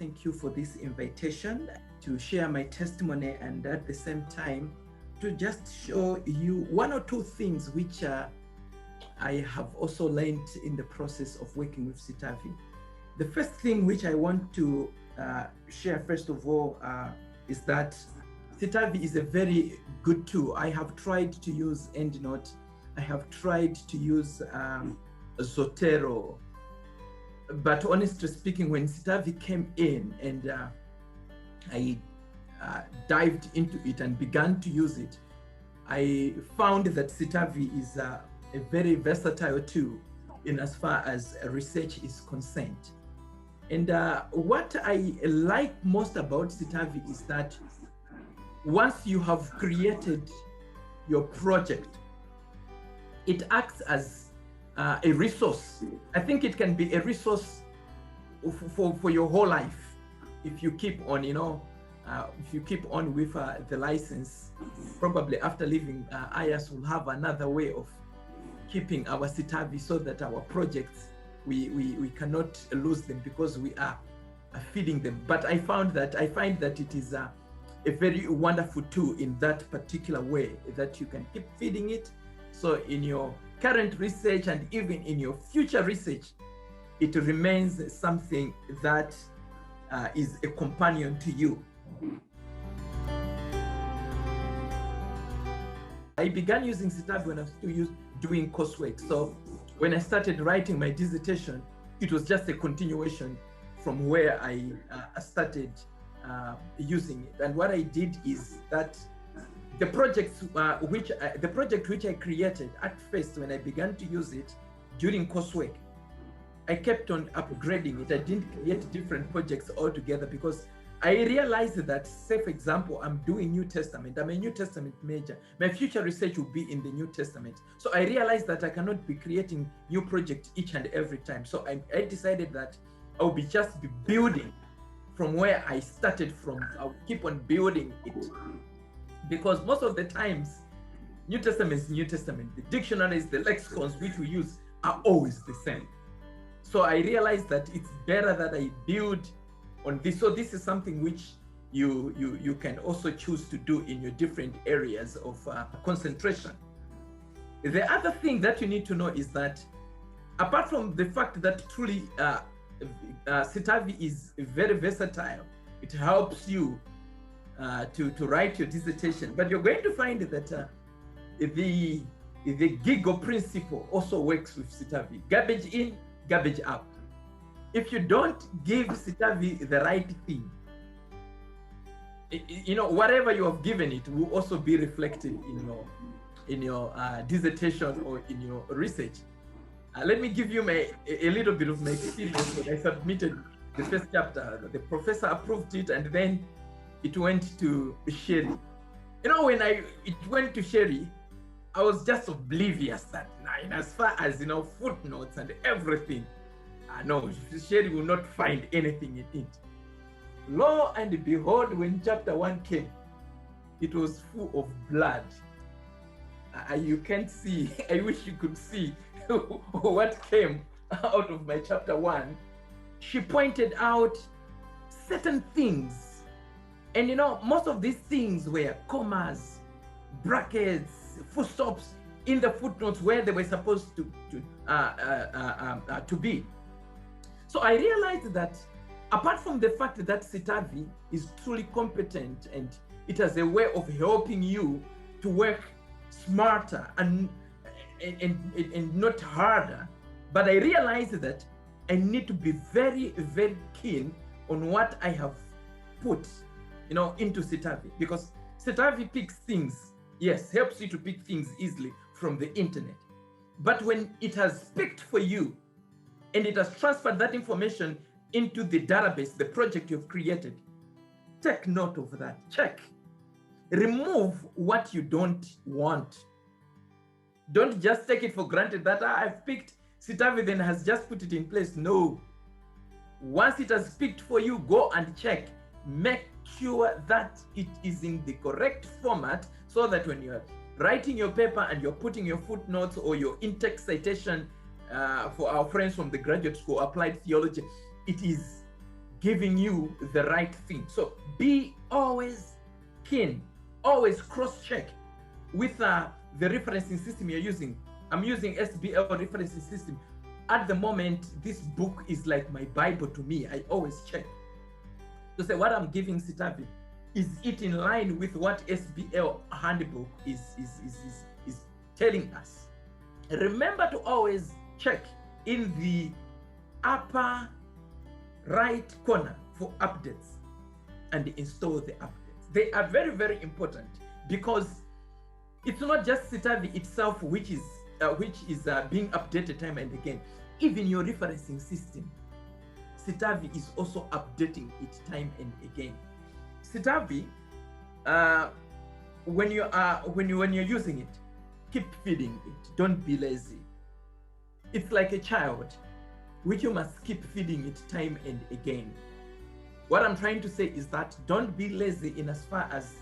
thank you for this invitation to share my testimony, and at the same time to just show you one or two things which I have also learned in the process of working with Citavi. The first thing which I want to share first of all is that Citavi is a very good tool. I have tried to use EndNote. I have tried to use Zotero. But honestly speaking, when Citavi came in and I dived into it and began to use it, I found that Citavi is a very versatile tool in as far as research is concerned. And what I like most about Citavi is that once you have created your project, it acts as a resource. I think it can be a resource for your whole life if you keep on, if you keep on with the license. Probably after leaving IAS, we'll have another way of keeping our Citavi so that our projects, we cannot lose them because we are feeding them. But I find that it is a very wonderful tool in that particular way, that you can keep feeding it. So in your current research and even in your future research, it remains something that is a companion to you. I began using Citavi when I was still doing coursework. So when I started writing my dissertation, it was just a continuation from where I started using it. And what I did is that the project which I created at first, when I began to use it during coursework, I kept on upgrading it. I didn't create different projects altogether because I realized that, say for example, I'm doing New Testament. I'm a New Testament major. My future research will be in the New Testament. So I realized that I cannot be creating new projects each and every time. So I decided that I'll be building from where I started from. I'll keep on building it. Because most of the times, New Testament is New Testament. The dictionaries, the lexicons which we use are always the same. So I realized that it's better that I build on this. So this is something which you can also choose to do in your different areas of concentration. The other thing that you need to know is that apart from the fact that truly Citavi is very versatile, it helps you to write your dissertation, but you're going to find that the GIGO principle also works with Citavi. Garbage in, garbage out. If you don't give Citavi the right thing, whatever you have given it will also be reflected in your dissertation or in your research. Let me give you a little bit of my experience when I submitted the first chapter. The professor approved it, and then it went to Sherry. When it went to Sherry, I was just oblivious that as far as footnotes and everything, no, Sherry will not find anything in it. Lo and behold, when chapter 1 came, it was full of blood. You can't see. I wish you could see what came out of my chapter 1. She pointed out certain things, and most of these things were commas, brackets, full stops in the footnotes where they were supposed to be. So I realized that apart from the fact that Citavi is truly competent and it has a way of helping you to work smarter and not harder, but I realized that I need to be very, very keen on what I have put, into Citavi, because Citavi picks things, yes, helps you to pick things easily from the internet. But when it has picked for you and it has transferred that information into the database, the project you've created, take note of that. Check. Remove what you don't want. Don't just take it for granted that I've picked Citavi, then has just put it in place. No. Once it has picked for you, go and check. Make sure that it is in the correct format so that when you're writing your paper and you're putting your footnotes or your in-text citation for our friends from the graduate school, applied theology, it is giving you the right thing. So be always keen, always cross-check with the referencing system you're using. I'm using SBL referencing system. At the moment, this book is like my Bible to me. I always check to say what I'm giving Citavi, is it in line with what SBL handbook is telling us? Remember to always check in the upper right corner for updates and install the updates. They are very, very important because it's not just Citavi itself which is being updated time and again. Even your referencing system, Citavi is also updating it time and again. Citavi, when you're using it, keep feeding it. Don't be lazy. It's like a child, which you must keep feeding it time and again. What I'm trying to say is that don't be lazy in as far as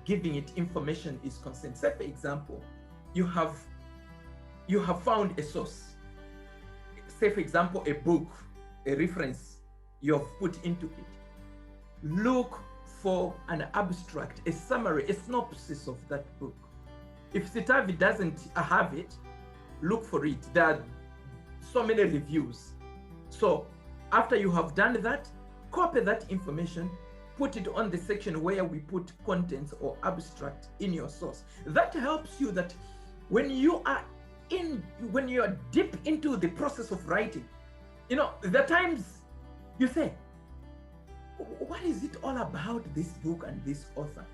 giving it information is concerned. Say, for example, you have found a source. Say, for example, a book, a reference you have put into it. Look for an abstract, a summary, a synopsis of that book. If Citavi doesn't have it, look for it. There are so many reviews. So after you have done that, copy that information, put it on the section where we put contents or abstract in your source. That helps you that when you are deep into the process of writing, you know, the times you say, what is it all about, this book and this author?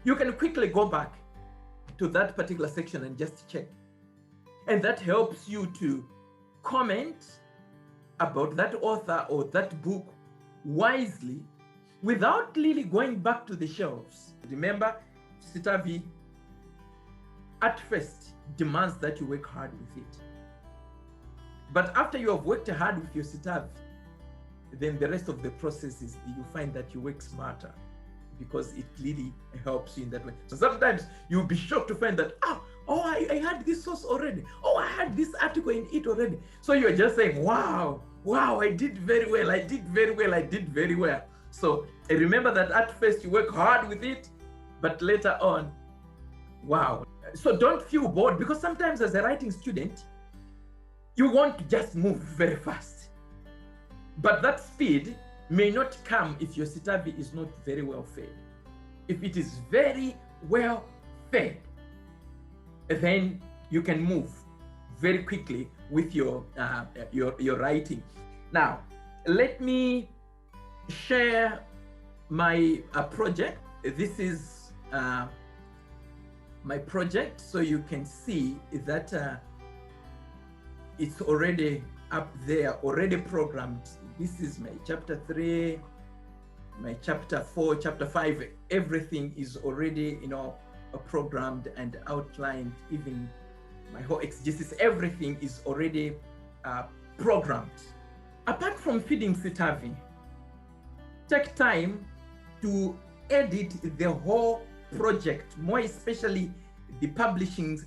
You can quickly go back to that particular section and just check. And that helps you to comment about that author or that book wisely without really going back to the shelves. Remember, Citavi at first demands that you work hard with it. But after you have worked hard with your Citavi, then the rest of the process is you find that you work smarter because it really helps you in that way. So sometimes you'll be shocked to find that, I had this source already. Oh, I had this article in it already. So you're just saying, wow, I did very well. I did very well. So remember that at first you work hard with it, but later on, wow. So don't feel bored, because sometimes as a writing student, you want to just move very fast. But that speed may not come if your Citavi is not very well fed. If it is very well fed, then you can move very quickly with your writing. Now, let me share my project. This is my project, so you can see that it's already up there, already programmed. This is my chapter 3, my chapter 4, chapter 5. Everything is already, programmed and outlined. Even my whole exegesis, everything is already programmed. Apart from feeding Citavi, take time to edit the whole project, more especially the publishing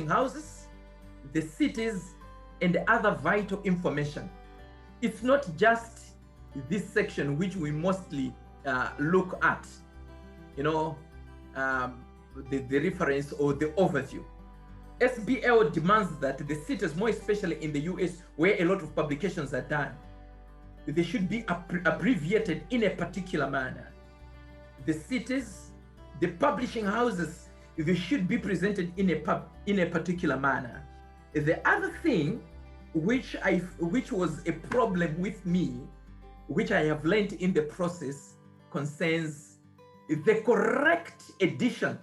houses, the cities, and the other vital information. It's not just this section which we mostly look at, the reference or the overview. SBL demands that the cities, more especially in the US, where a lot of publications are done, they should be abbreviated in a particular manner. The cities, the publishing houses, they should be presented in a particular manner. The other thing which was a problem with me, which I have learned in the process, concerns the correct edition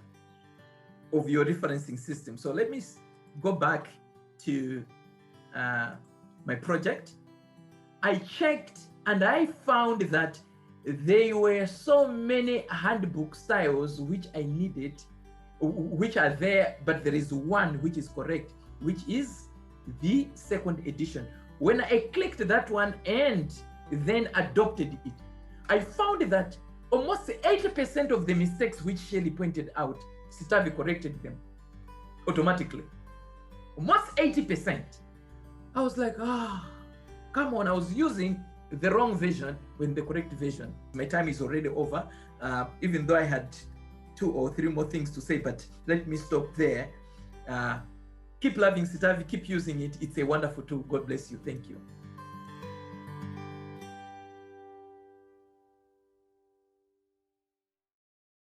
of your referencing system. So let me go back to my project. I checked and I found that there were so many handbook styles which I needed, which are there, but there is one which is correct, which is the second edition. When I clicked that one and then adopted it, I found that almost 80% of the mistakes which Shelley pointed out, Citavi corrected them automatically. Almost 80%. I was like, come on, I was using the wrong vision when the correct vision. My time is already over, even though I had 2 or 3 more things to say, but let me stop there. Keep loving Citavi, keep using it. It's a wonderful tool. God bless you. Thank you.